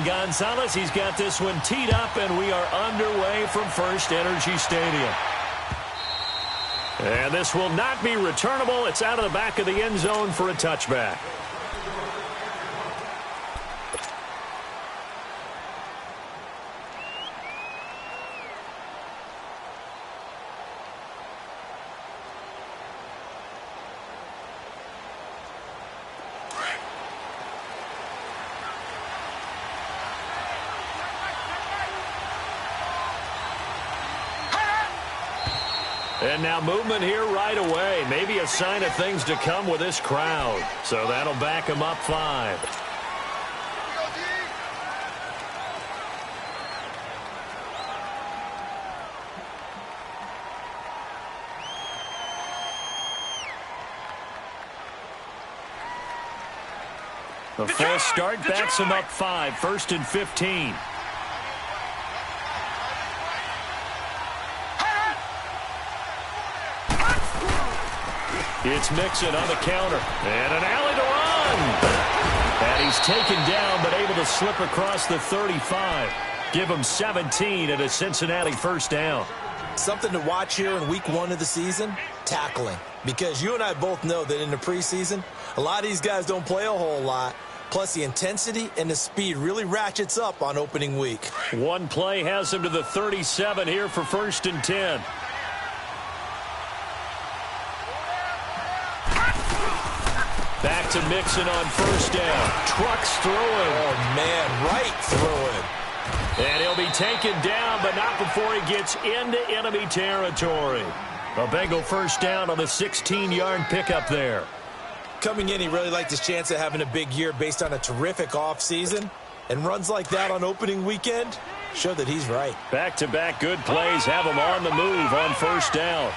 Gonzalez. He's got this one teed up, and we are underway from First Energy Stadium. And this will not be returnable. It's out of the back of the end zone for a touchback. And now movement here right away. Maybe a sign of things to come with this crowd. So that'll back him up 5. The false start backs him up 5. 1st and 15. It's Mixon on the counter. And an alley to run. And he's taken down, but able to slip across the 35. Give him 17 and a Cincinnati first down. Something to watch here in week 1 of the season, tackling. Because you and I both know that in the preseason, a lot of these guys don't play a whole lot. Plus, the intensity and the speed really ratchets up on opening week. One play has him to the 37 here for 1st and 10. Back to Mixon on first down. Trucks through him. Oh, man, right through him. And he'll be taken down, but not before he gets into enemy territory. A Bengal first down on the 16-yard pickup there. Coming in, he really liked his chance of having a big year based on a terrific offseason. And runs like that on opening weekend show that he's right. Back-to-back good plays have him on the move on first down.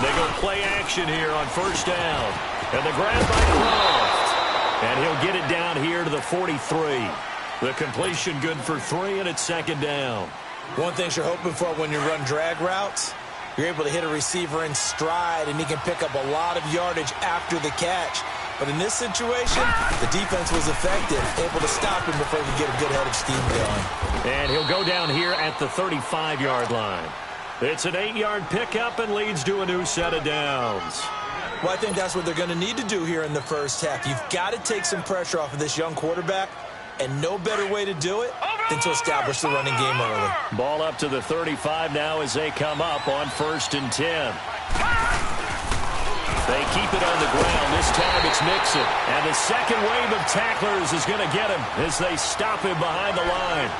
They go play action here on first down. And the grab by Croft. And he'll get it down here to the 43. The completion good for 3, and it's 2nd down. One thing you're hoping for when you run drag routes, you're able to hit a receiver in stride, and he can pick up a lot of yardage after the catch. But in this situation, the defense was effective, able to stop him before he could get a good head of steam going. And he'll go down here at the 35-yard line. It's an 8-yard pickup and leads to a new set of downs. Well, I think that's what they're going to need to do here in the first half. You've got to take some pressure off of this young quarterback, and no better way to do it than to establish the running game early. Ball up to the 35 now as they come up on 1st and 10. They keep it on the ground. This time it's Mixon. And the second wave of tacklers is going to get him as they stop him behind the line.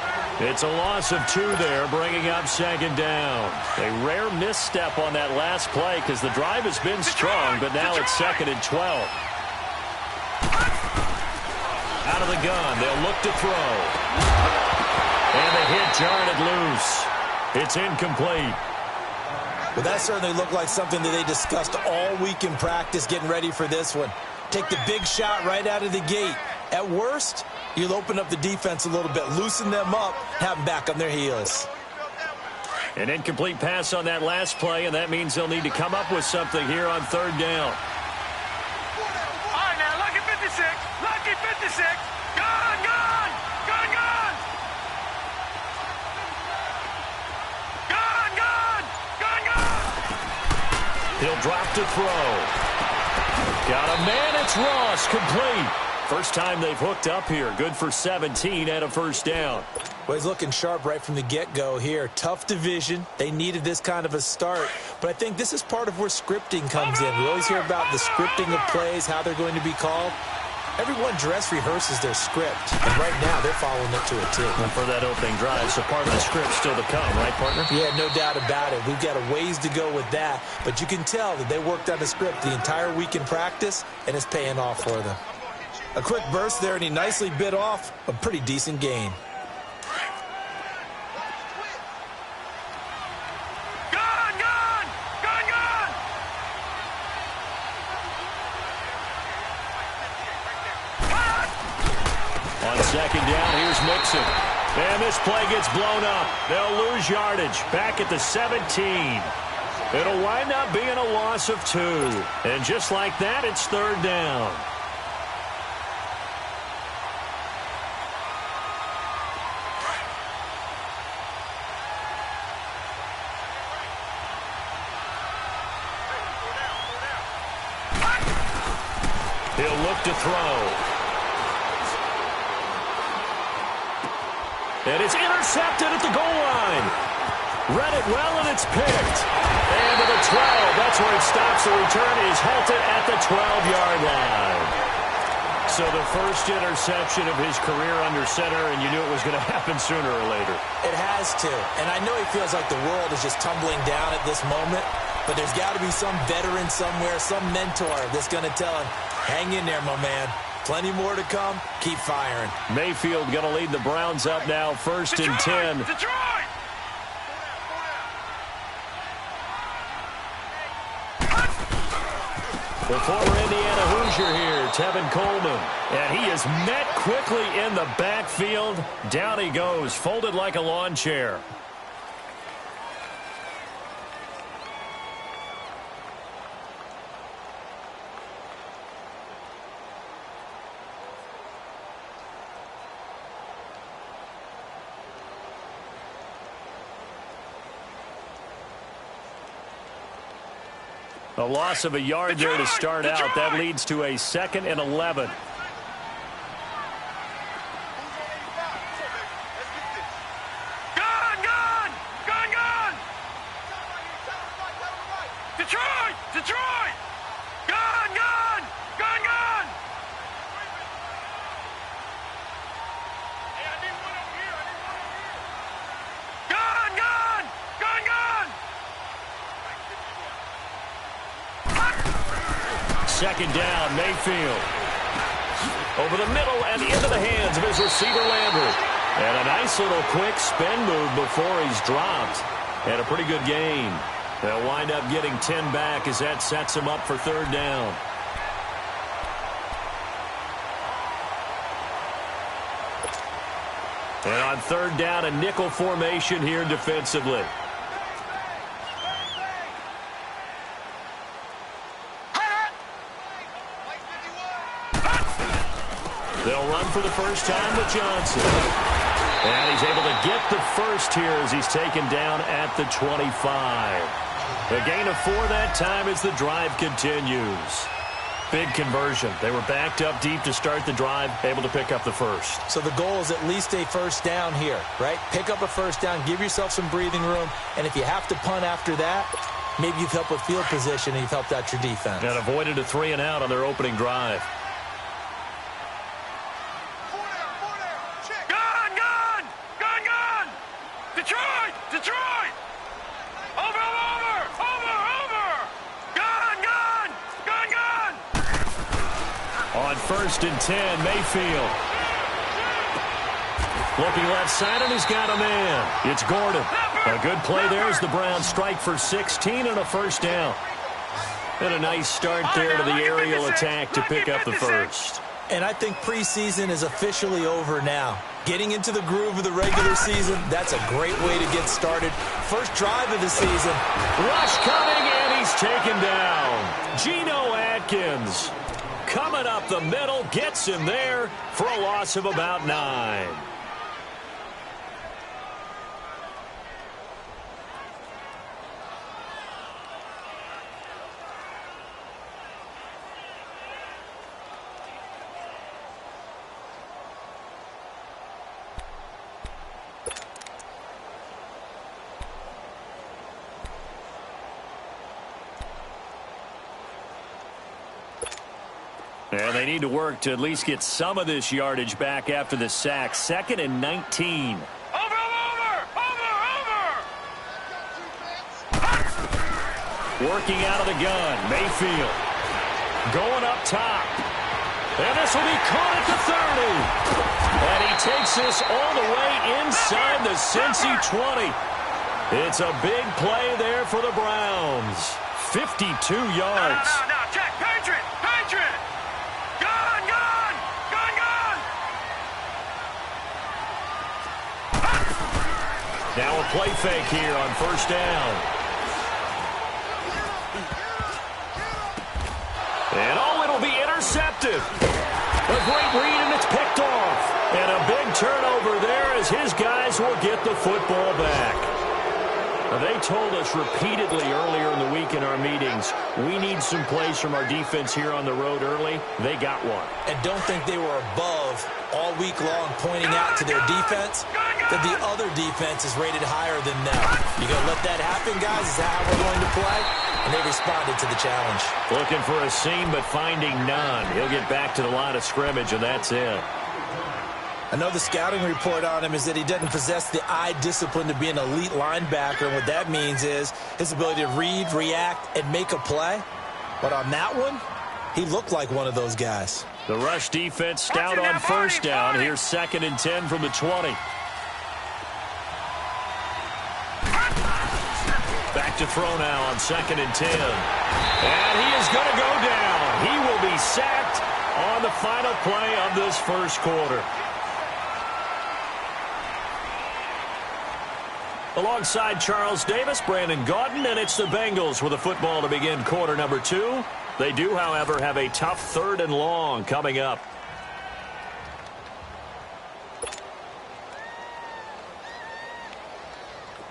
It's a loss of 2 there, bringing up 2nd down. A rare misstep on that last play because the drive has been strong, but now it's 2nd and 12. Out of the gun, they'll look to throw. And the hit jarred it loose. It's incomplete. Well, that certainly looked like something that they discussed all week in practice getting ready for this one. Take the big shot right out of the gate. At worst, you'll open up the defense a little bit, loosen them up, have them back on their heels. An incomplete pass on that last play, and that means they'll need to come up with something here on 3rd down. All right, now, lucky 56. Lucky 56. Gone, gone. Gone, gone. Gone, gone. Gone, gone. He'll drop to throw. Got a man, it's Ross, complete. First time they've hooked up here. Good for 17 and a first down. Well, he's looking sharp right from the get-go here. Tough division. They needed this kind of a start. But I think this is part of where scripting comes in. We always hear about the scripting of plays, how they're going to be called. Everyone dress rehearses their script. And right now, they're following up to it, too. And for that opening drive, so part of the script still to come, right, partner? Yeah, no doubt about it. We've got a ways to go with that. But you can tell that they worked on the script the entire week in practice, and it's paying off for them. A quick burst there, and he nicely bit off a pretty decent gain. Gone, gone. Gone, gone. On 2nd down, here's Mixon. And this play gets blown up. They'll lose yardage. Back at the 17. It'll wind up being a loss of 2. And just like that, it's 3rd down. He'll look to throw. And it's intercepted at the goal line. Read it well, and it's picked. And to the 12. That's where it stops. The return is halted at the 12-yard line. So the first interception of his career under center, and you knew it was going to happen sooner or later. It has to. And I know he feels like the world is just tumbling down at this moment, but there's got to be some veteran somewhere, some mentor that's going to tell him, hang in there, my man. Plenty more to come. Keep firing. Mayfield going to lead the Browns up now, first and 10. Detroit! The former Indiana Hoosier here, Tevin Coleman. And he is met quickly in the backfield. Down he goes, folded like a lawn chair. A loss of a yard there to start out. That leads to a 2nd and 11. Gone! Detroit! Gone! Hey, I need one over here. Gone! 2nd down, Mayfield. Over the middle and into the hands of his receiver, Landry. And a nice little quick spin move before he's dropped. And a pretty good gain. They'll wind up getting 10 back as that sets him up for 3rd down. And on 3rd down, a nickel formation here defensively. They'll run for the first time with Johnson. And he's able to get the first here as he's taken down at the 25. A gain of 4 that time as the drive continues. Big conversion. They were backed up deep to start the drive, able to pick up the first. So the goal is at least a first down here, right? Pick up a first down, give yourself some breathing room, and if you have to punt after that, maybe you've helped with field position and you've helped out your defense. And avoided a 3 and out on their opening drive. Detroit! Over! Gone! On 1st and 10, Mayfield. Looking left side, and he's got a man. It's Gordon. A good play there as the Browns strike for 16 and a first down. And a nice start there to the aerial attack to pick up the first. And I think preseason is officially over now. Getting into the groove of the regular season, that's a great way to get started. First drive of the season. Rush coming, and he's taken down. Geno Atkins coming up the middle, gets him there for a loss of about 9. And they need to work to at least get some of this yardage back after the sack. 2nd and 19. Over! Working out of the gun, Mayfield. Going up top. And this will be caught at the 30. And he takes this all the way inside the Cincy 20. It's a big play there for the Browns. 52 yards. No, check, Patriot! Gone! Now a play fake here on 1st down. And it'll be intercepted. A great read, and it's picked off. And a big turnover there as his guys will get the football back. They told us repeatedly earlier in the week in our meetings, we need some plays from our defense here on the road early. They got one. And don't think they were above all week long pointing out to their defense that the other defense is rated higher than them. You going to let that happen, guys? Is that how we're going to play? And they responded to the challenge. Looking for a seam, but finding none. He'll get back to the line of scrimmage, and that's it. I know the scouting report on him is that he doesn't possess the eye discipline to be an elite linebacker. And what that means is his ability to read, react, and make a play. But on that one, he looked like one of those guys. The rush defense stout on first down. Here's 2nd and 10 from the 20. Back to throw now on 2nd and 10. And he is going to go down. He will be sacked on the final play of this first quarter. Alongside Charles Davis, Brandon Gaudin, and it's the Bengals with the football to begin quarter number 2. They do, however, have a tough 3rd and long coming up.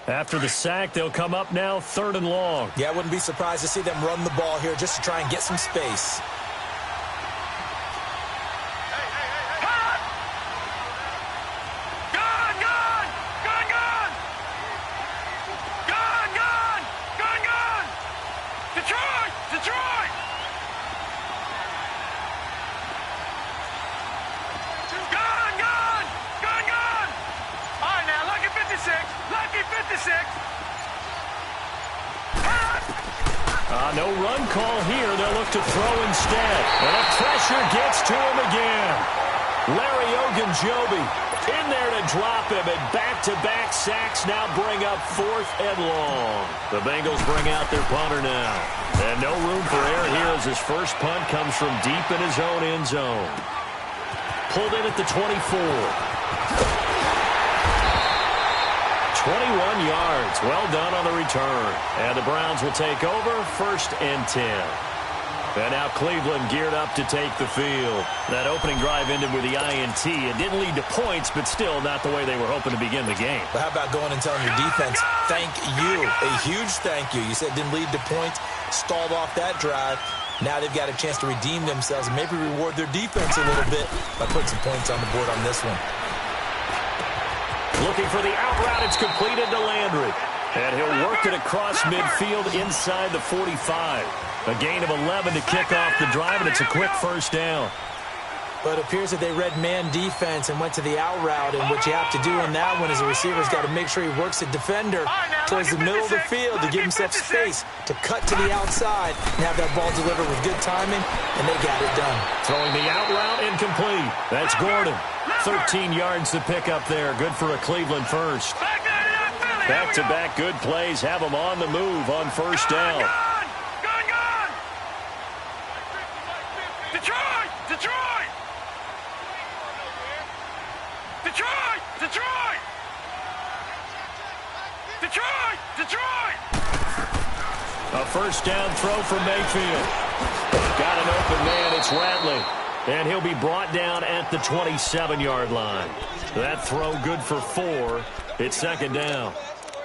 After the sack, they'll come up now 3rd and long. Yeah, I wouldn't be surprised to see them run the ball here just to try and get some space. No run call here. They'll look to throw instead. And the pressure gets to him again. Larry Ogunjobi in there to drop him. And back-to-back sacks now bring up 4th and long. The Bengals bring out their punter now. And no room for error here as his first punt comes from deep in his own end zone. Pulled in at the 24. 21 yards. Well done on the return. And the Browns will take over 1st and 10. And now Cleveland geared up to take the field. That opening drive ended with the INT. It didn't lead to points, but still not the way they were hoping to begin the game. But how about going and telling your defense, thank you, a huge thank you. You said it didn't lead to points, stalled off that drive. Now they've got a chance to redeem themselves and maybe reward their defense a little bit by putting some points on the board on this one. Looking for the out route. It's completed to Landry. And he'll work it across midfield inside the 45. A gain of 11 to kick off the drive, and it's a quick first down. But it appears that they read man defense and went to the out route. And what you have to do on that one is the receiver's got to make sure he works the defender towards the middle of the field to give himself space to cut to the outside and have that ball delivered with good timing, and they got it done. Throwing the out route incomplete. That's Gordon. 13 yards to pick up there. Good for a Cleveland first. Back-to-back good plays have them on the move on first down. A first down throw from Mayfield. Got an open man. It's Ratley. And he'll be brought down at the 27-yard line. That throw good for 4. It's 2nd down.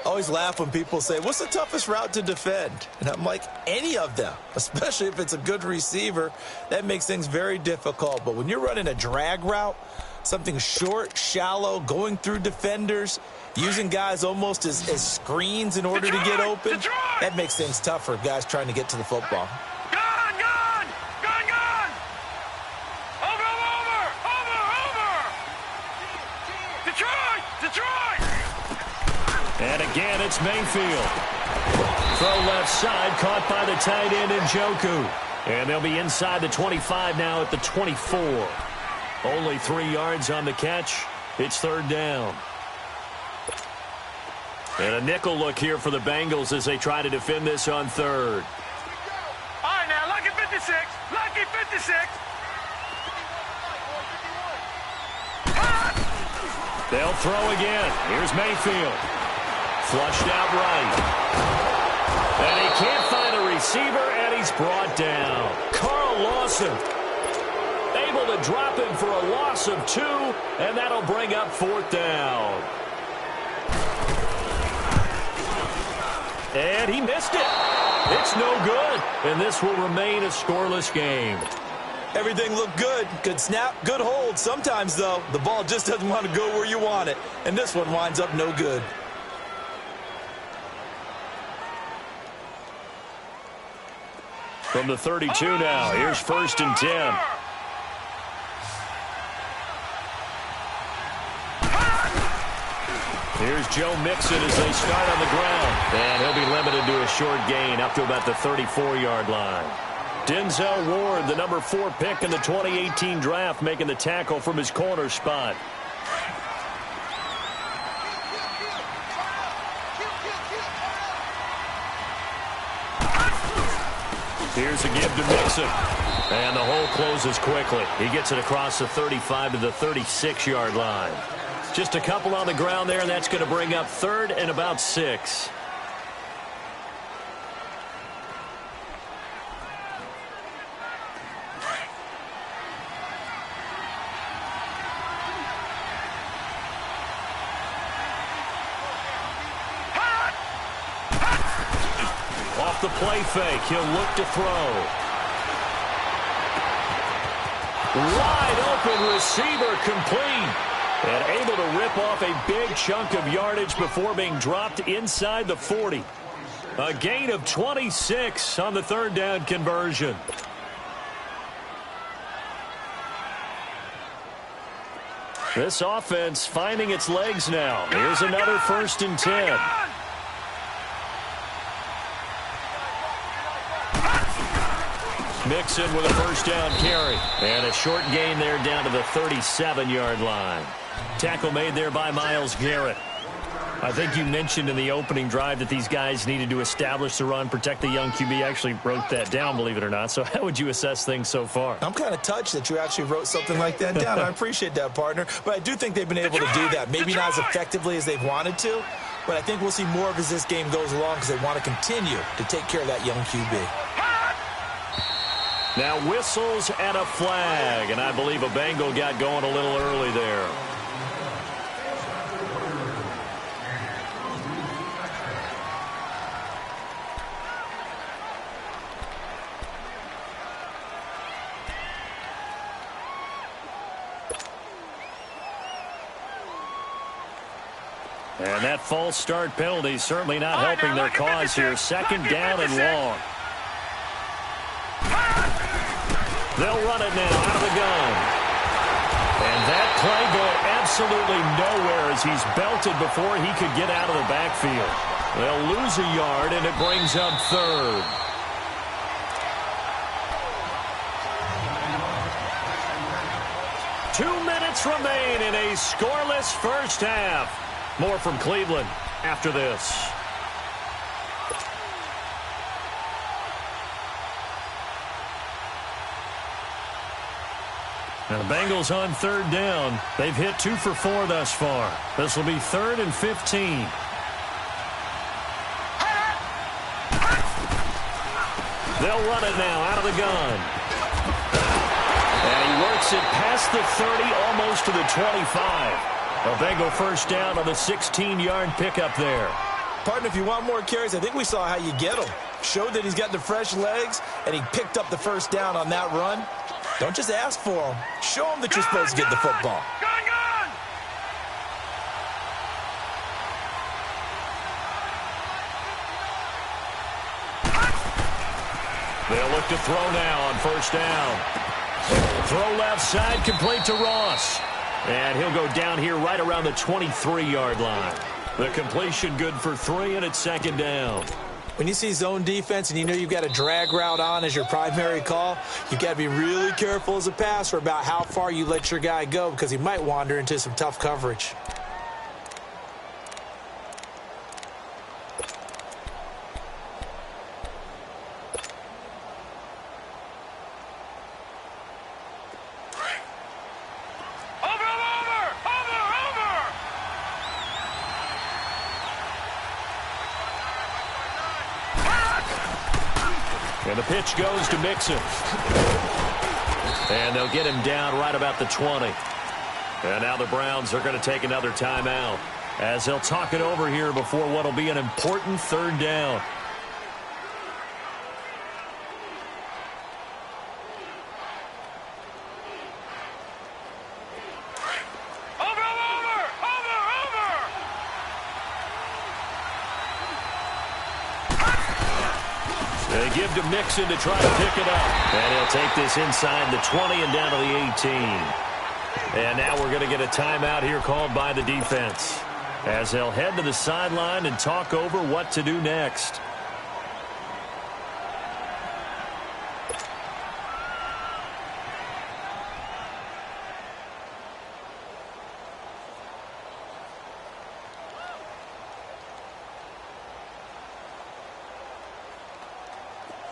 I always laugh when people say, what's the toughest route to defend? And I'm like, any of them, especially if it's a good receiver. That makes things very difficult. But when you're running a drag route, something short, shallow, going through defenders, using guys almost as screens in order to get open, that makes things tough for guys trying to get to the football. And again, it's Mayfield. Throw left side, caught by the tight end Njoku. And they'll be inside the 25 now at the 24. Only 3 yards on the catch. It's 3rd down. And a nickel look here for the Bengals as they try to defend this on 3rd. All right, now, lucky 56. Lucky 56. They'll throw again. Here's Mayfield. Flushed out right. And he can't find a receiver, and he's brought down. Carl Lawson able to drop him for a loss of 2, and that'll bring up 4th down. And he missed it. It's no good, and this will remain a scoreless game. Everything looked good. Good snap, good hold. Sometimes, though, the ball just doesn't want to go where you want it. And this one winds up no good. From the 32 now, here's 1st and 10. Here's Joe Mixon as they start on the ground. And he'll be limited to a short gain up to about the 34-yard line. Denzel Ward, the number 4 pick in the 2018 draft, making the tackle from his corner spot. Here's a give to Mixon. And the hole closes quickly. He gets it across the 35 to the 36-yard line. Just a couple on the ground there, and that's going to bring up 3rd and about 6. Off the play fake, he'll look to throw. Wide open receiver, complete. And able to rip off a big chunk of yardage before being dropped inside the 40. A gain of 26 on the 3rd down conversion. This offense finding its legs now. Here's another 1st and 10. Mixon with a 1st down carry. And a short gain there down to the 37-yard line. Tackle made there by Myles Garrett. I think you mentioned in the opening drive that these guys needed to establish the run, protect the young QB. I actually wrote that down, believe it or not. So how would you assess things so far? I'm kind of touched that you actually wrote something like that down. I appreciate that, partner. But I do think they've been able to do that. Maybe not as effectively as they've wanted to, but I think we'll see more of as this game goes along because they want to continue to take care of that young QB. Now whistles and a flag, and I believe a Bengal got going a little early there. And that false start penalty certainly not helping their cause here. 2nd down and long. They'll run it now out of the gun. And that play going absolutely nowhere as he's belted before he could get out of the backfield. They'll lose a yard, and it brings up 3rd. Two minutes remain in a scoreless first half. More from Cleveland after this. Now the Bengals on 3rd down. They've hit 2 for 4 thus far. This will be 3rd and 15. They'll run it now out of the gun. And he works it past the 30, almost to the 25. A Bengal 1st down on the 16-yard pickup there. Partner, if you want more carries, I think we saw how you get them. Showed that he's got the fresh legs, and he picked up the 1st down on that run. Don't just ask for them. Show them that you're supposed to get the football. They'll look to throw now on 1st down. Throw left side, complete to Ross. And he'll go down here right around the 23-yard line. The completion good for 3, and it's 2nd down. When you see zone defense and you know you've got a drag route on as your primary call, you've got to be really careful as a passer about how far you let your guy go because he might wander into some tough coverage. And the pitch goes to Mixon. And they'll get him down right about the 20. And now the Browns are going to take another timeout. as he'll talk it over here before what will be an important third down. They give to Mixon to try to pick it up. And he'll take this inside the 20 and down to the 18. And now we're going to get a timeout here called by the defense, as they'll head to the sideline and talk over what to do next.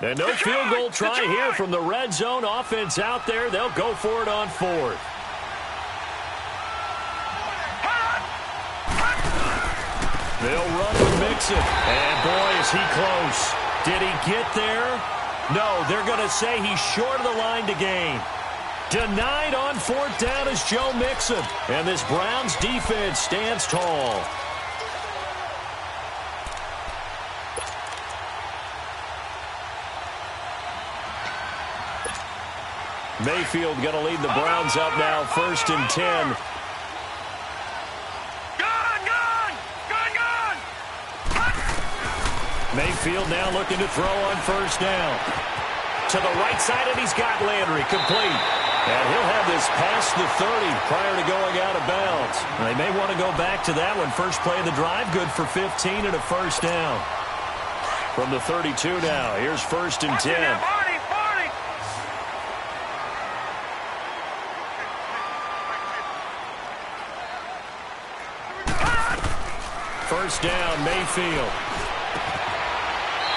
And no field goal try here from the red zone offense out there. They'll go for it on fourth. They'll run with Mixon. And boy, is he close. Did he get there? No, they're going to say he's short of the line to gain. Denied on fourth down is Joe Mixon. And this Browns defense stands tall. Mayfield going to lead the Browns up now, 1st and 10. Mayfield now looking to throw on 1st down. To the right side, and he's got Landry complete. And he'll have this past the 30 prior to going out of bounds. They may want to go back to that one. First play of the drive, good for 15 and a 1st down. From the 32 now, here's 1st and 10. First down, Mayfield.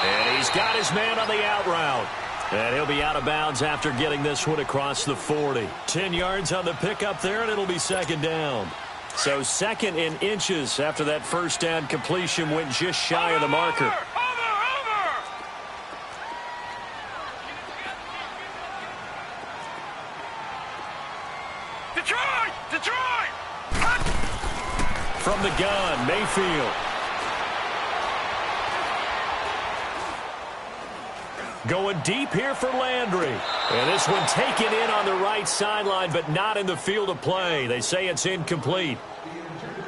And he's got his man on the out route. And he'll be out of bounds after getting this one across the 40. 10 yards on the pickup there, and it'll be 2nd down. So 2nd in inches after that 1st down completion went just shy of the marker. Detroit! From the gun, Mayfield. Going deep here for Landry. And this one taken in on the right sideline, but not in the field of play. They say it's incomplete.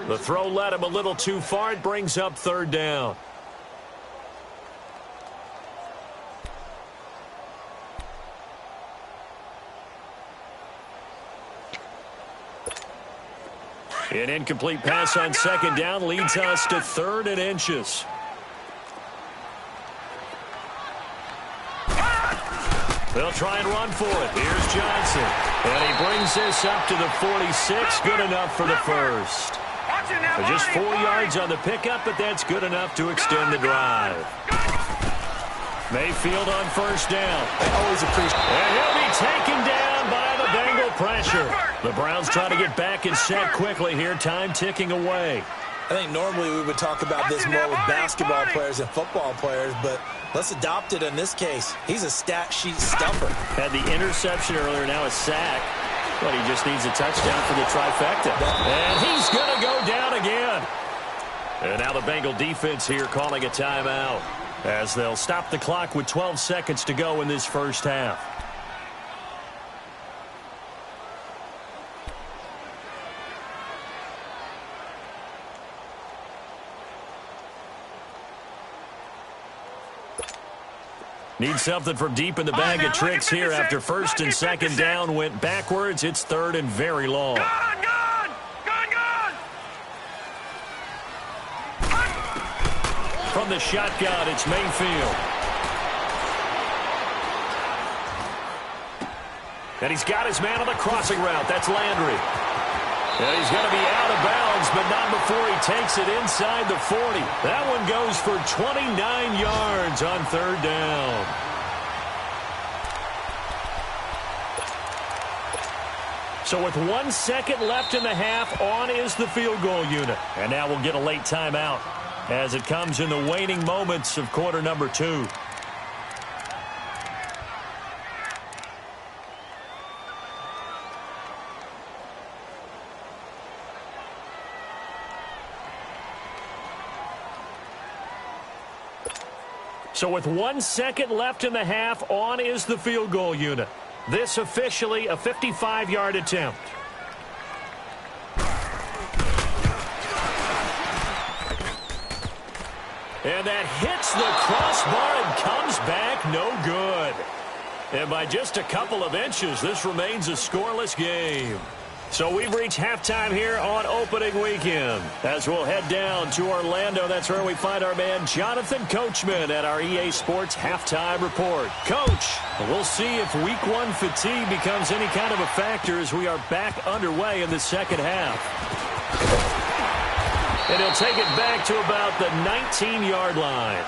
The throw led him a little too far. It brings up 3rd down. An incomplete pass on 2nd down leads us to 3rd and inches. They'll try and run for it. Here's Johnson. And he brings this up to the 46. Good enough for the first. Just 4 yards on the pickup, but that's good enough to extend the drive. Mayfield on 1st down. I always appreciate it. And he'll be taken down by the Bengal pressure. The Browns trying to get back and set quickly here. Time ticking away. I think normally we would talk about this more with basketball players and football players, but let's adopt it in this case. He's a stat sheet stuffer. Had the interception earlier, now a sack. But he just needs a touchdown for the trifecta. And he's going to go down again. And now the Bengal defense here calling a timeout, as they'll stop the clock with 12 seconds to go in this 1st half. Need something from deep in the bag of tricks here after 1st and 2nd down went backwards. It's 3rd and very long. From the shotgun, it's Mayfield. And he's got his man on the crossing route. That's Landry. And he's going to be out of bounds, but not before he takes it inside the 40. That one goes for 29 yards on 3rd down. So with 1 second left in the half, on is the field goal unit. And now we'll get a late timeout as it comes in the waning moments of quarter number 2. So with 1 second left in the half, on is the field goal unit. This officially a 55-yard attempt. And that hits the crossbar and comes back no good. And by just a couple of inches, this remains a scoreless game. So we've reached halftime here on opening weekend. As we'll head down to Orlando, that's where we find our man Jonathan Coachman at our EA Sports Halftime Report. Coach, we'll see if Week 1 fatigue becomes any kind of a factor as we are back underway in the second half. And he'll take it back to about the 19-yard line.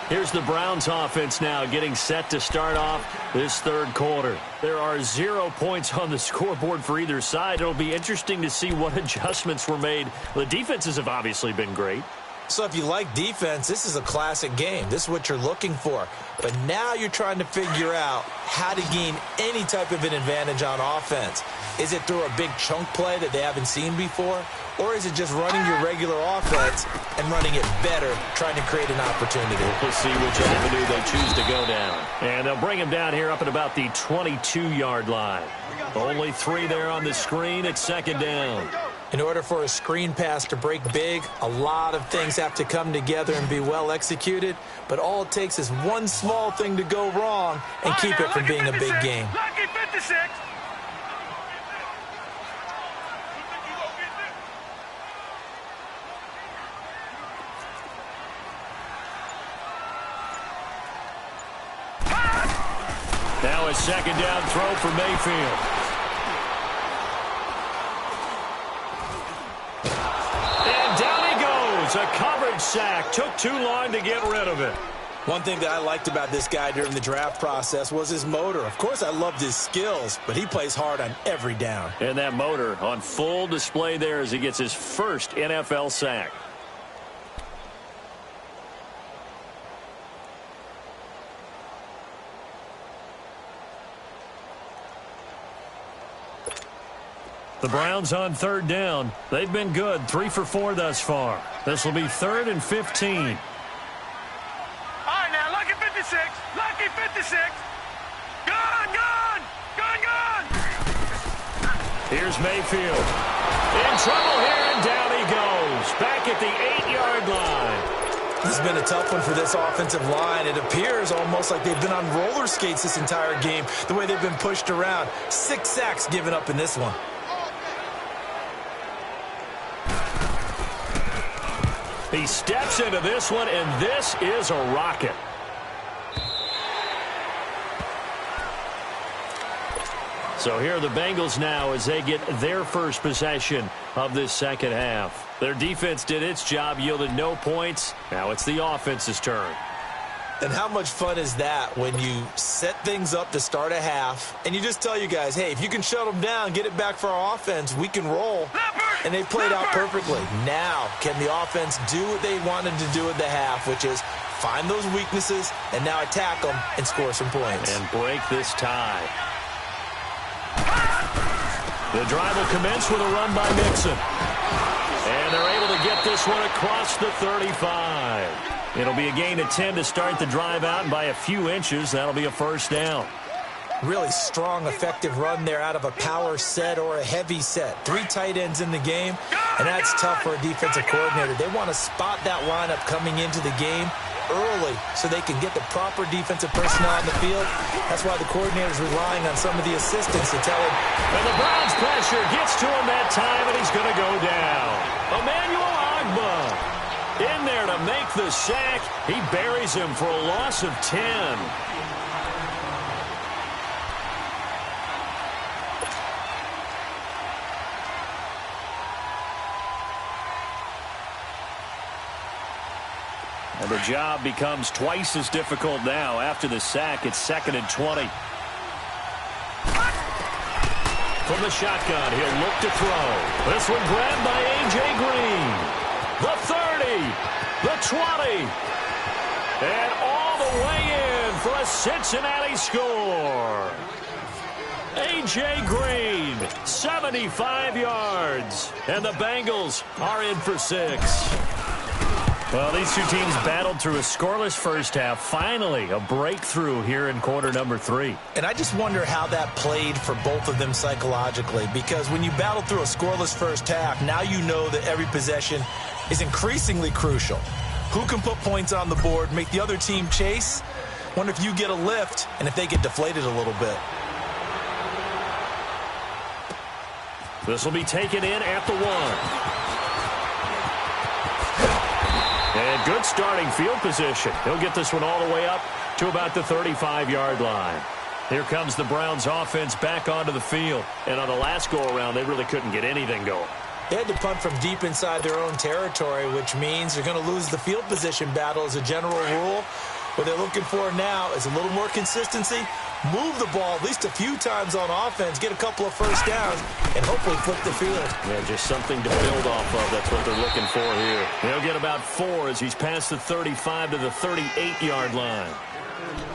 Here's the Browns offense now getting set to start off this third quarter. There are 0 points on the scoreboard for either side. It'll be interesting to see what adjustments were made. The defenses have obviously been great. So if you like defense, this is a classic game. This is what you're looking for. But now you're trying to figure out how to gain any type of an advantage on offense. Is it through a big chunk play that they haven't seen before? Or is it just running your regular offense and running it better, trying to create an opportunity? We'll see which avenue they choose to go down. And they'll bring him down here up at about the 22-yard line. Only 3 there on the screen. It's second down. In order for a screen pass to break big, a lot of things have to come together and be well executed. But all it takes is one small thing to go wrong and keep it from being a big game. Lucky 56. Now a second down throw for Mayfield. And down he goes. A coverage sack. Took too long to get rid of it. One thing that I liked about this guy during the draft process was his motor. Of course, I loved his skills, but he plays hard on every down. And that motor on full display there as he gets his first NFL sack. The Browns on third down. They've been good, 3 for 4 thus far. This will be 3rd and 15. All right, now, lucky 56. Lucky 56. Gone, gone. Gone, gone. Here's Mayfield. In trouble here, and down he goes. Back at the 8-yard line. This has been a tough one for this offensive line. It appears almost like they've been on roller skates this entire game, the way they've been pushed around. 6 sacks given up in this one. He steps into this one, and this is a rocket. So here are the Bengals now as they get their first possession of this second half. Their defense did its job, yielded no points. Now it's the offense's turn. And how much fun is that when you set things up to start a half and you just tell you guys, hey, if you can shut them down, get it back for our offense, we can roll. And they played out perfectly. Now, can the offense do what they wanted to do at the half, which is find those weaknesses and now attack them and score some points. And break this tie. The drive will commence with a run by Mixon. And they're able to get this one across the 35. It'll be a gain of 10 to start the drive out, and by a few inches, that'll be a first down. Really strong, effective run there out of a power set or a heavy set. 3 tight ends in the game, and that's tough for a defensive coordinator. They want to spot that lineup coming into the game early so they can get the proper defensive personnel on the field. That's why the coordinator's relying on some of the assistants to tell him. And the Browns pressure gets to him that time, and he's going to go down. Emmanuel Ogbah in there to make the sack. He buries him for a loss of 10. And the job becomes twice as difficult now. After the sack, it's 2nd and 20. From the shotgun, he'll look to throw. This one grabbed by A.J. Green. The 30, the 20, and all the way in for a Cincinnati score. A.J. Green, 75 yards, and the Bengals are in for 6. Well, these two teams battled through a scoreless first half. Finally, a breakthrough here in quarter number 3. And I just wonder how that played for both of them psychologically, because when you battle through a scoreless first half, now you know that every possession is increasingly crucial. Who can put points on the board, make the other team chase? Wonder if you get a lift and if they get deflated a little bit. This will be taken in at the 1. And good starting field position. He'll get this one all the way up to about the 35-yard line. Here comes the Browns offense back onto the field. And on the last go-around, they really couldn't get anything going. They had to punt from deep inside their own territory, which means they're going to lose the field position battle as a general rule. What they're looking for now is a little more consistency, move the ball at least a few times on offense, get a couple of first downs, and hopefully flip the field. Yeah, just something to build off of. That's what they're looking for here. They'll get about 4 as he's past the 35 to the 38-yard line.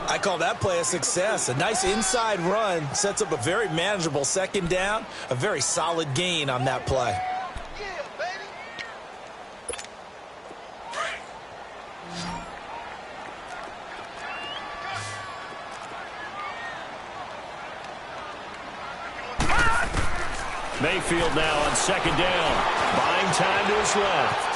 I call that play a success. A nice inside run sets up a very manageable second down, a very solid gain on that play. Mayfield now on second down. Buying time to his left.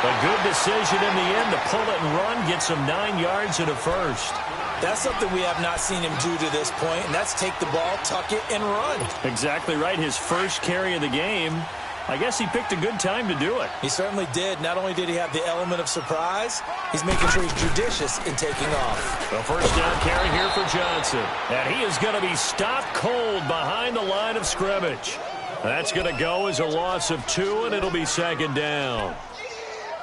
A good decision in the end to pull it and run. Gets him 9 yards and a first. That's something we have not seen him do to this point, and that's take the ball, tuck it, and run. Exactly right. His first carry of the game. I guess he picked a good time to do it. He certainly did. Not only did he have the element of surprise, he's making sure he's judicious in taking off. A first down carry here for Johnson. And he is going to be stopped cold behind the line of scrimmage. That's going to go as a loss of 2, and it'll be second down.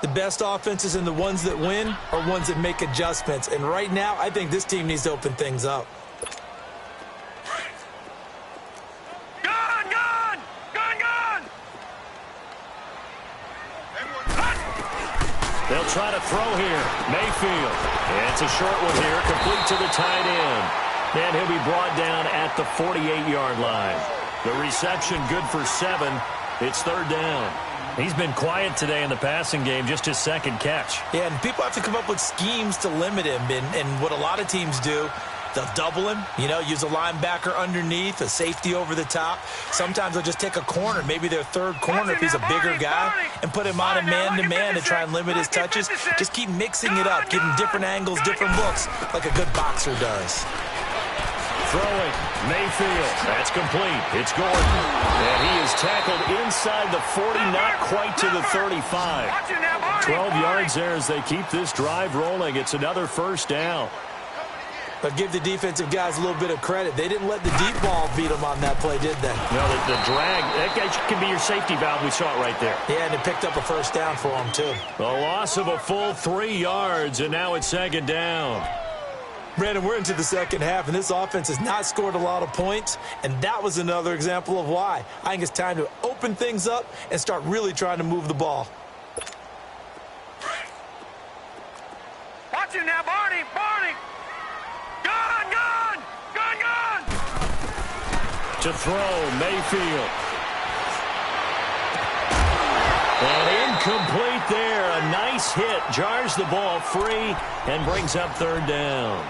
The best offenses and the ones that win are ones that make adjustments. And right now, I think this team needs to open things up. They'll try to throw here. Mayfield. It's a short one here, complete to the tight end. And he'll be brought down at the 48-yard line. The reception good for 7. It's third down. He's been quiet today in the passing game, just his second catch. Yeah, and people have to come up with schemes to limit him. And what a lot of teams do, they'll double him, use a linebacker underneath, a safety over the top. Sometimes they'll just take a corner, maybe their third corner if he's a bigger guy, and put him on a man-to-man to try and limit his touches. Just keep mixing it up, give him different angles, different looks, like a good boxer does. Throwing, Mayfield. That's complete. It's Gordon. And he is tackled inside the 40, not quite to the 35. 12 yards there as they keep this drive rolling. It's another first down. But give the defensive guys a little bit of credit. They didn't let the deep ball beat them on that play, did they? No, the drag, that can be your safety valve. We saw it right there. Yeah, and it picked up a first down for them, too. A loss of a full 3 yards, and now it's second down. Brandon, we're into the second half, and this offense has not scored a lot of points, and that was another example of why. I think it's time to open things up and start really trying to move the ball. Watch it now, Barney! Barney! Gun! Gun! Gun! Gun! To throw, Mayfield. And incomplete there. A nice hit. Jars the ball free and brings up third down.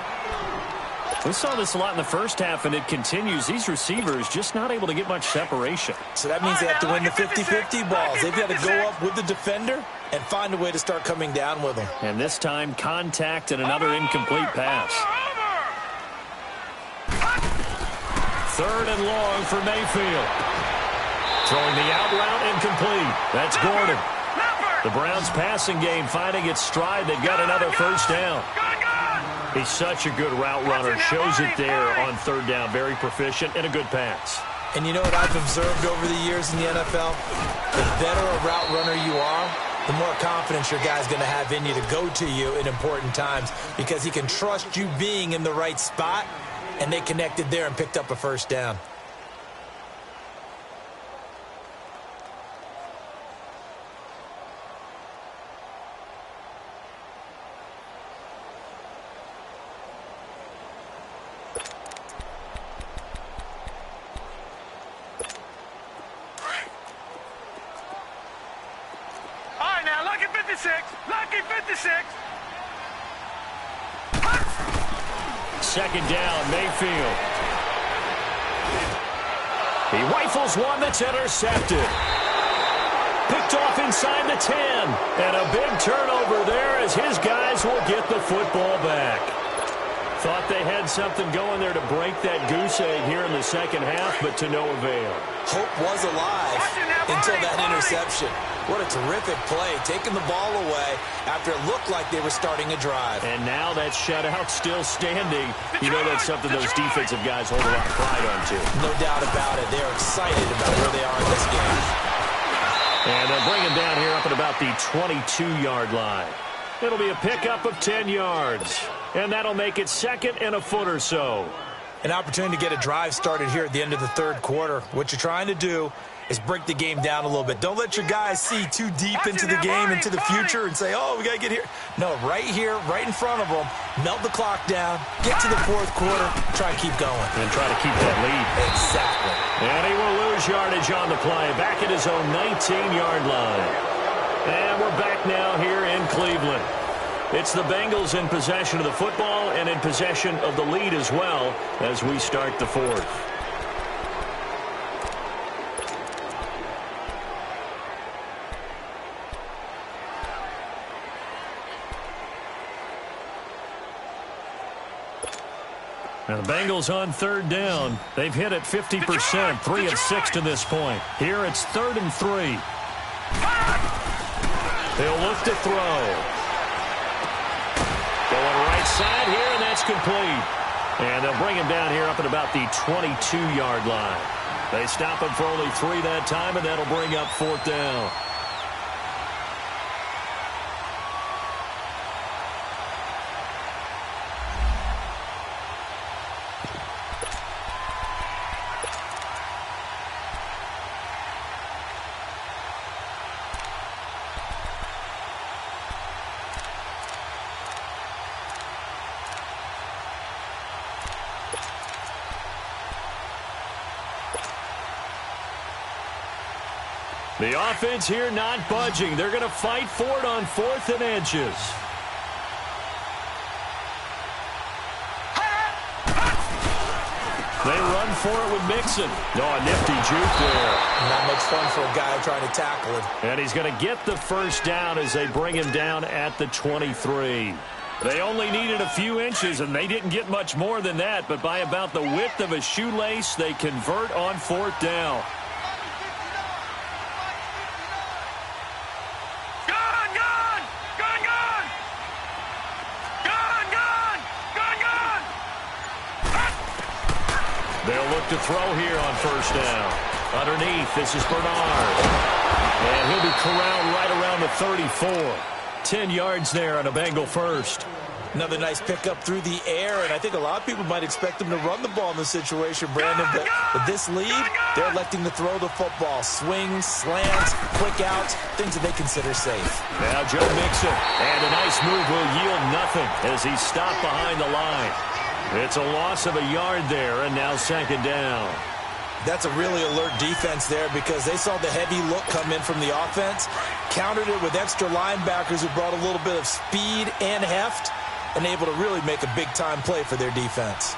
We saw this a lot in the first half, and it continues. These receivers just not able to get much separation. So that means they have to win the 50-50 balls. They've got to go up with the defender and find a way to start coming down with them. And this time, contact and another incomplete pass. Third and long for Mayfield. Throwing the out route, incomplete. That's Gordon. The Browns passing game finding its stride. They've got another first down. He's such a good route runner. Shows it there on third down. Very proficient and a good pass. And you know what I've observed over the years in the NFL? The better a route runner you are, the more confidence your guy's going to have in you to go to you in important times because he can trust you being in the right spot, and they connected there and picked up a first down. 56. Lucky 56. Second down, Mayfield. He rifles one that's intercepted. Picked off inside the 10. And a big turnover there as his guys will get the football back. Thought they had something going there to break that goose egg here in the second half, but to no avail. Hope was alive until that interception. What a terrific play, taking the ball away after it looked like they were starting a drive. And now that shutout still standing. You know that's something those defensive guys hold a lot of pride on, too. No doubt about it. They're excited about where they are in this game. And they'll bring him down here up at about the 22-yard line. It'll be a pickup of 10 yards. And that'll make it second and a foot or so. An opportunity to get a drive started here at the end of the third quarter. What you're trying to do is break the game down a little bit. Don't let your guys see too deep into the game, into the future, and say, oh, we got to get here. No, right here, right in front of them, melt the clock down, get to the fourth quarter, try and keep going. And try to keep that lead. Exactly. And he will lose yardage on the play, back at his own 19-yard line. And we're back now here in Cleveland. It's the Bengals in possession of the football and in possession of the lead as well as we start the fourth. Now the Bengals on third down. They've hit it 50%, 3 of 6 to this point. Here it's 3rd and 3. They'll look to throw. Going right side here, and that's complete. And they'll bring him down here up at about the 22-yard line. They stop him for only 3 that time, and that'll bring up 4th down. The offense here not budging. They're going to fight for it on 4th and inches. They run for it with Mixon. Oh, a nifty juke there. Not much fun for a guy trying to tackle him. And he's going to get the first down as they bring him down at the 23. They only needed a few inches, and they didn't get much more than that. But by about the width of a shoelace, they convert on 4th down. They'll look to throw here on first down. Underneath, this is Bernard. And he'll be corralled right around the 34. 10 yards there on a Bengal first. Another nice pickup through the air, and I think a lot of people might expect him to run the ball in this situation, Brandon. But with this lead, they're electing to throw the football. Swings, slants, quick outs, things that they consider safe. Now Joe Mixon, and a nice move will yield nothing as he's stopped behind the line. It's a loss of a yard there, and now second down. That's a really alert defense there because they saw the heavy look come in from the offense, countered it with extra linebackers who brought a little bit of speed and heft, and able to really make a big-time play for their defense.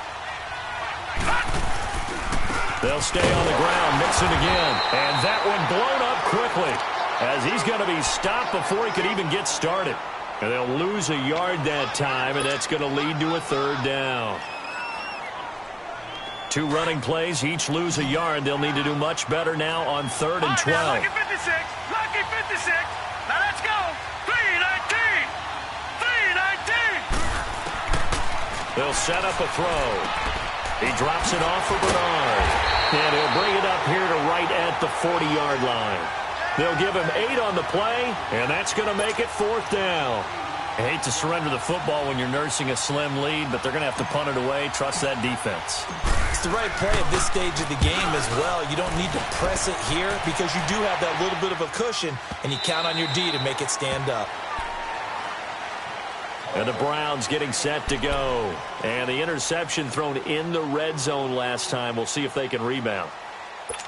They'll stay on the ground, Mixon again, and that one blown up quickly as he's going to be stopped before he could even get started. And they'll lose a yard that time, and that's going to lead to a 3rd down. 2 running plays, each lose a yard. They'll need to do much better now on 3rd and 12. Lucky 56. Lucky 56. Now let's go. 3-19. 3-19. They'll set up a throw. He drops it off for Bernard. And he'll bring it up here to right at the 40-yard line. They'll give him 8 on the play, and that's going to make it 4th down. I hate to surrender the football when you're nursing a slim lead, but they're going to have to punt it away. Trust that defense. It's the right play at this stage of the game as well. You don't need to press it here because you do have that little bit of a cushion, and you count on your D to make it stand up. And the Browns getting set to go. And the interception thrown in the red zone last time. We'll see if they can rebound.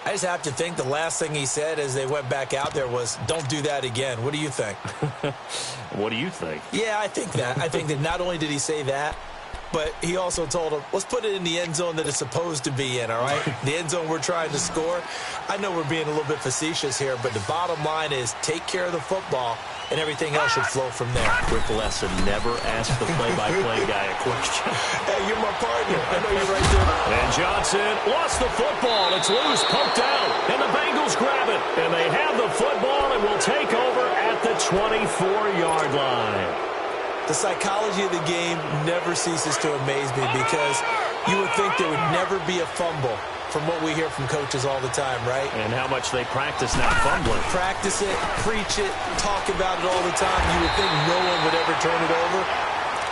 I just have to think the last thing he said as they went back out there was, don't do that again. What do you think? What do you think? Yeah, I think that. I think that not only did he say that, but he also told him, let's put it in the end zone that it's supposed to be in, all right? The end zone we're trying to score. I know we're being a little bit facetious here, but the bottom line is take care of the football, and everything else should flow from there. Quick lesson, never ask the play-by-play guy a question. Hey, you're my partner. I know you're right there. And Johnson lost the football. It's loose, poked out, and the Bengals grab it. And they have the football and will take over at the 24-yard line. The psychology of the game never ceases to amaze me because you would think there would never be a fumble from what we hear from coaches all the time, right? And how much they practice not fumbling. Practice it, preach it, talk about it all the time. You would think no one would ever turn it over.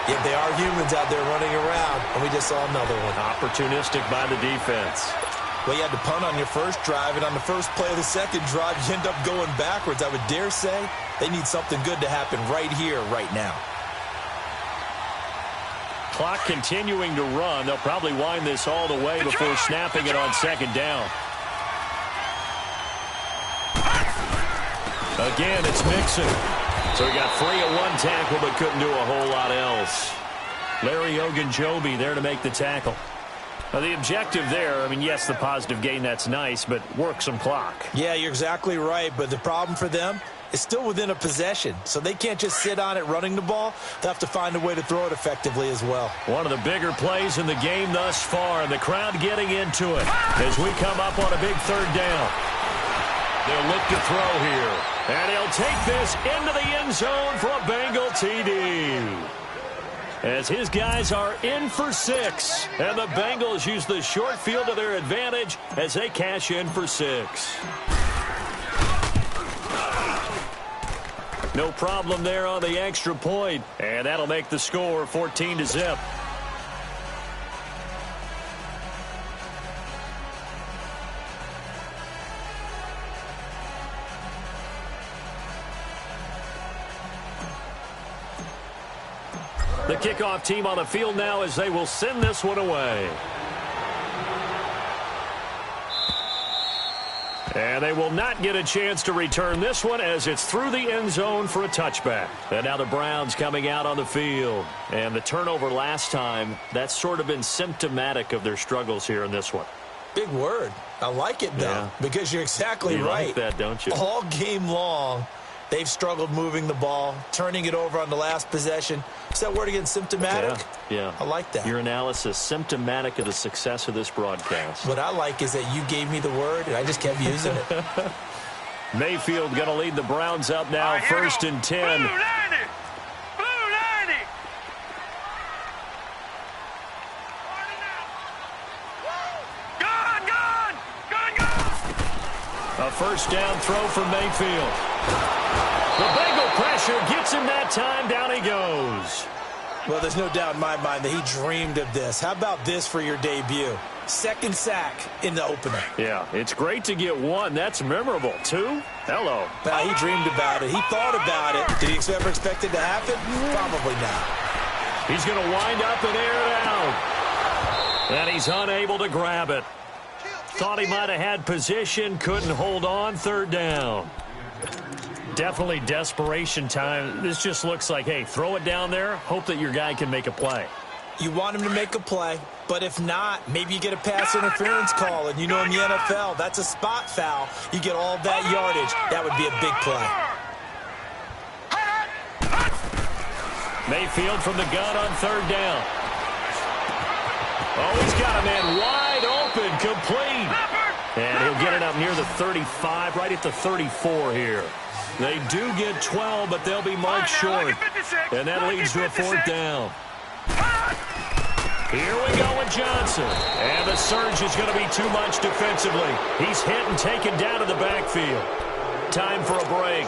Yet they are humans out there running around, and we just saw another one. Opportunistic by the defense. Well, you had to punt on your first drive, and on the first play of the second drive, you end up going backwards. I would dare say they need something good to happen right here, right now. Clock continuing to run. They'll probably wind this all the way before snapping it on second down. Again, it's Mixon. So he got free at one tackle but couldn't do a whole lot else. Larry Ogunjobi there to make the tackle. Now, the objective there, I mean, yes, the positive gain, that's nice, but work some clock. Yeah, you're exactly right, but the problem for them is still within a possession, so they can't just sit on it running the ball. They'll have to find a way to throw it effectively as well. One of the bigger plays in the game thus far, and the crowd getting into it as we come up on a big third down. They'll look to throw here, and he'll take this into the end zone for a Bengal TD. As his guys are in for 6, and the Bengals use the short field to their advantage as they cash in for 6. No problem there on the extra point, and that'll make the score 14-0. The kickoff team on the field now as they will send this one away. And they will not get a chance to return this one as it's through the end zone for a touchback. And now the Browns coming out on the field. And the turnover last time, that's sort of been symptomatic of their struggles here in this one. Big word. I like it, though, because you're exactly right. You like that, don't you? All game long, they've struggled moving the ball, turning it over on the last possession. Is that word again, symptomatic? Yeah. I like that. Your analysis, symptomatic of the success of this broadcast. What I like is that you gave me the word, and I just kept using it. Mayfield going to lead the Browns up now, right, 1st and 10. Blue 90. Blue 90. A first down throw for Mayfield. The Bengal pressure gets him that time. Down he goes. Well, there's no doubt in my mind that he dreamed of this. How about this for your debut? Second sack in the opener. Yeah, it's great to get 1. That's memorable. 2? Hello. He dreamed about it. He thought about it. Did he ever expect it to happen? Probably not. He's going to wind up and air it out. And he's unable to grab it. Thought he might have had position, couldn't hold on, 3rd down. Definitely desperation time. This just looks like, hey, throw it down there, hope that your guy can make a play. You want him to make a play, but if not, maybe you get a pass interference call, and you know in the NFL, that's a spot foul. You get all that yardage. That would be a big play. Mayfield from the gun on 3rd down. Oh, he's got a man wide open, complete. And he'll get it up near the 35, right at the 34 here. They do get 12, but they'll be marked short. And that leads to a 4th down. Here we go with Johnson. And the surge is going to be too much defensively. He's hit and taken down to the backfield. Time for a break.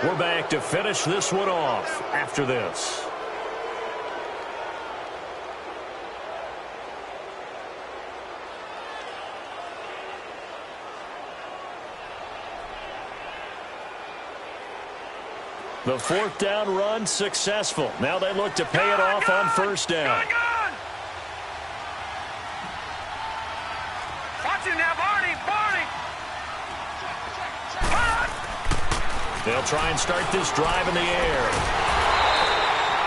We're back to finish this one off after this. The 4th down run successful. Now they look to pay it off on 1st down. Watch him now, Barney. They'll try and start this drive in the air.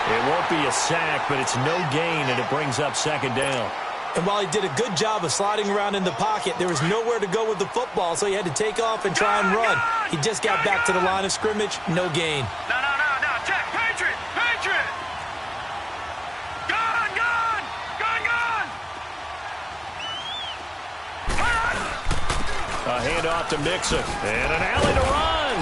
It won't be a sack, but it's no gain, and it brings up second down. And while he did a good job of sliding around in the pocket, there was nowhere to go with the football, so he had to take off and try and run. He just got back to the line of scrimmage, no gain. No. Check. Patriot. Gone. A handoff to Mixon, and an alley to run.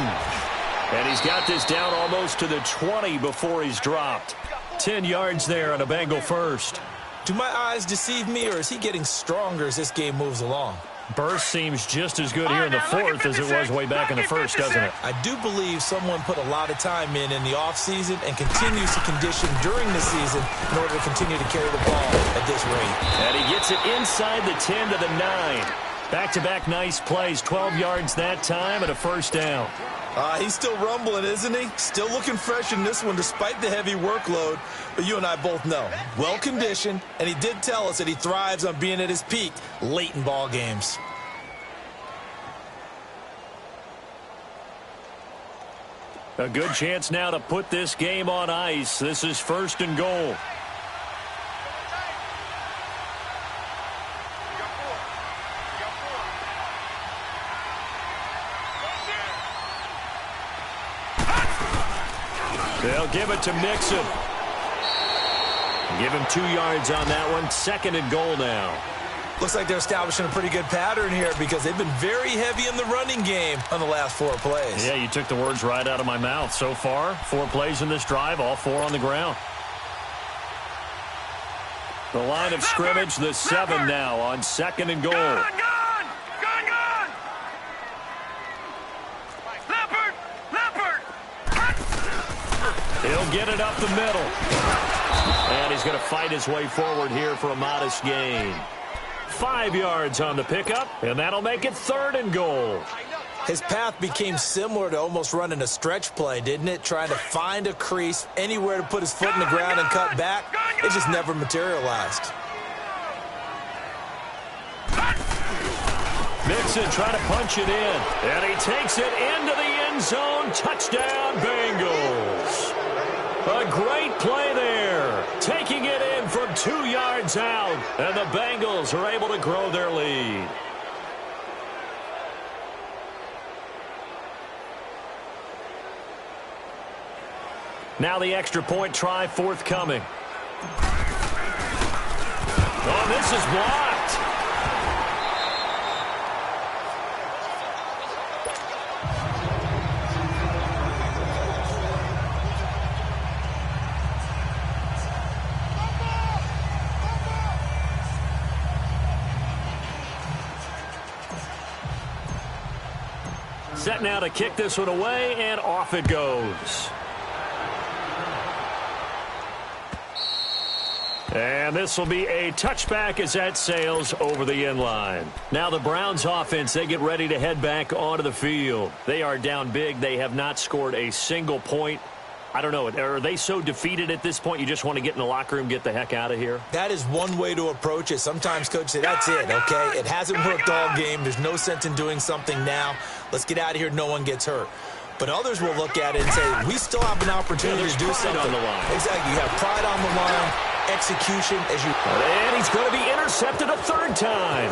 And he's got this down almost to the 20 before he's dropped. 10 yards there on a Bengal first. Do my eyes deceive me, or is he getting stronger as this game moves along? Burst seems just as good here in the fourth as it was way back in the first, doesn't it? I do believe someone put a lot of time in the offseason and continues to condition during the season in order to continue to carry the ball at this rate. And he gets it inside the 10 to the 9. Back-to-back nice plays, 12 yards that time and a first down. He's still rumbling, isn't he? Still looking fresh in this one despite the heavy workload. But you and I both know, well-conditioned, and he did tell us that he thrives on being at his peak late in ball games. A good chance now to put this game on ice. This is first and goal. They'll give it to Mixon. Give him 2 yards on that one. Second and goal now. Looks like they're establishing a pretty good pattern here because they've been very heavy in the running game on the last 4 plays. Yeah, you took the words right out of my mouth. So far, 4 plays in this drive, all 4 on the ground. The line of scrimmage, the 7 now on second and goal. Gone. He'll get it up the middle. And he's going to fight his way forward here for a modest gain. 5 yards on the pickup, and that'll make it third and goal. His path became similar to almost running a stretch play, didn't it? Trying to find a crease, anywhere to put his foot in the ground and cut back. It just never materialized. Mixon trying to punch it in, and he takes it into the end zone. Touchdown, Bengals. A great play there, taking it in from 2 yards out, and the Bengals are able to grow their lead. Now the extra point try forthcoming. Oh, this is blocked. Set now to kick this one away, and off it goes. And this will be a touchback as that sails over the end line. Now the Browns offense, they get ready to head back onto the field. They are down big. They have not scored a single point. I don't know. Are they so defeated at this point you just want to get in the locker room, get the heck out of here? That is one way to approach it. Sometimes coaches say, that's it, okay? It hasn't worked all game. There's no sense in doing something now. Let's get out of here. No one gets hurt. But others will look at it and say, we still have an opportunity to do something. On the line. Exactly. You have pride on the line, execution as you... And he's going to be intercepted a third time.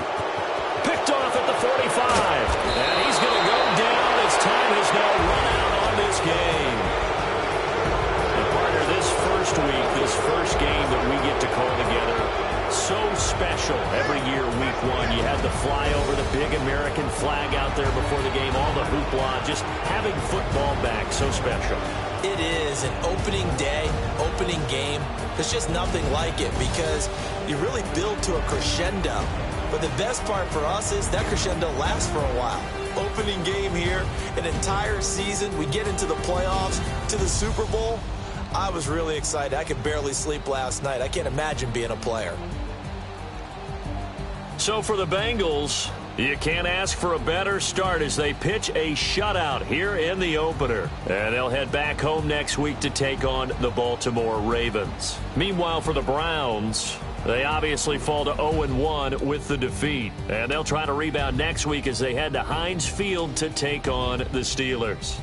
Picked off at the 45. And he's going to go down as time has now run out on this game. And partner, this first week, this first game that we get to call together, so special every year, week 1. You had the flyover, the big American flag out there before the game, all the hoopla, just having football back, so special. It is an opening day, opening game. There's just nothing like it because you really build to a crescendo. But the best part for us is that crescendo lasts for a while. Opening game here, an entire season. We get into the playoffs, to the Super Bowl. I was really excited. I could barely sleep last night. I can't imagine being a player. So for the Bengals, you can't ask for a better start as they pitch a shutout here in the opener. And they'll head back home next week to take on the Baltimore Ravens. Meanwhile, for the Browns, they obviously fall to 0-1 with the defeat. And they'll try to rebound next week as they head to Heinz Field to take on the Steelers.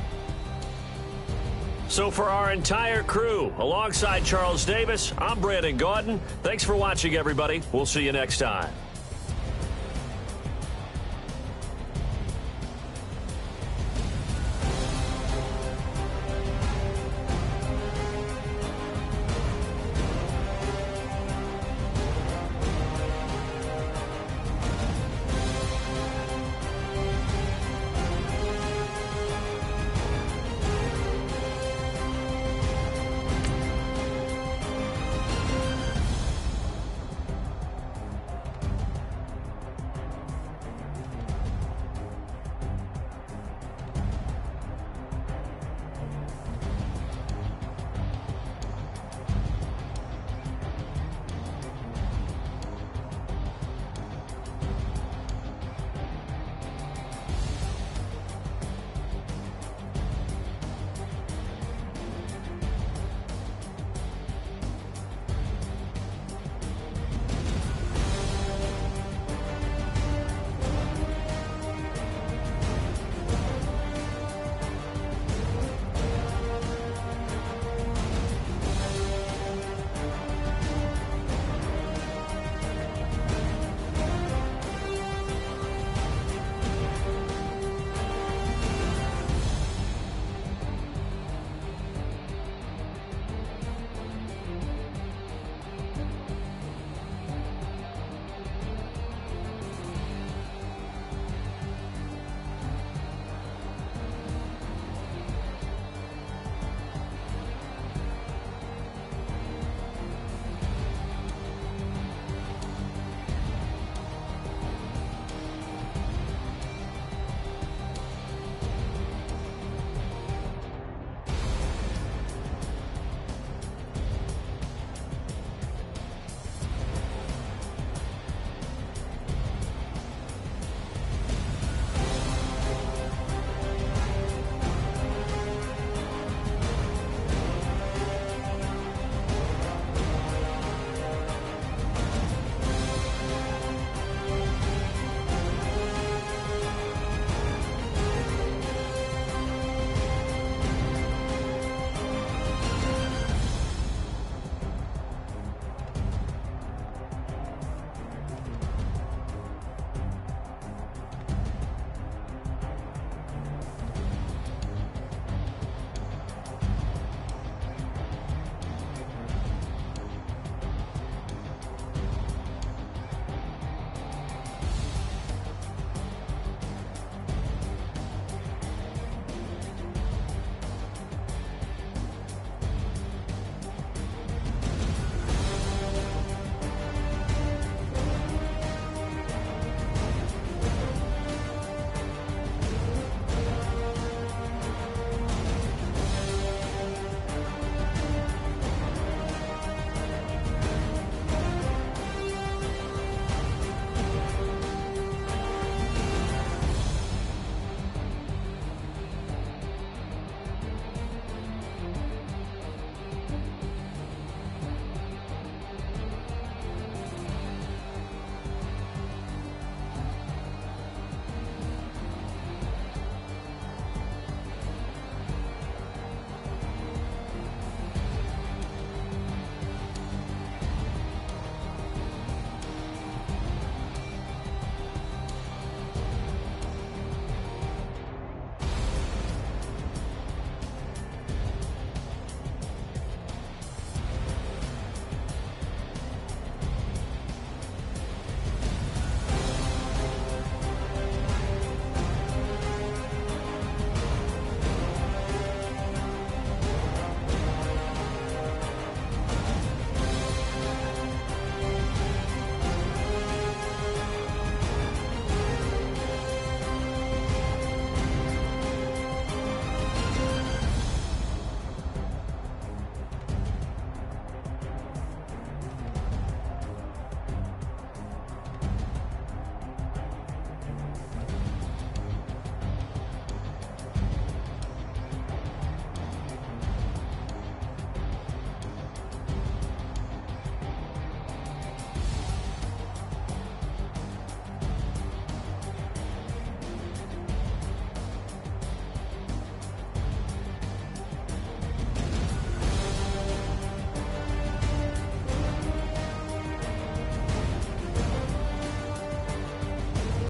So for our entire crew, alongside Charles Davis, I'm Brandon Gaudin. Thanks for watching, everybody. We'll see you next time.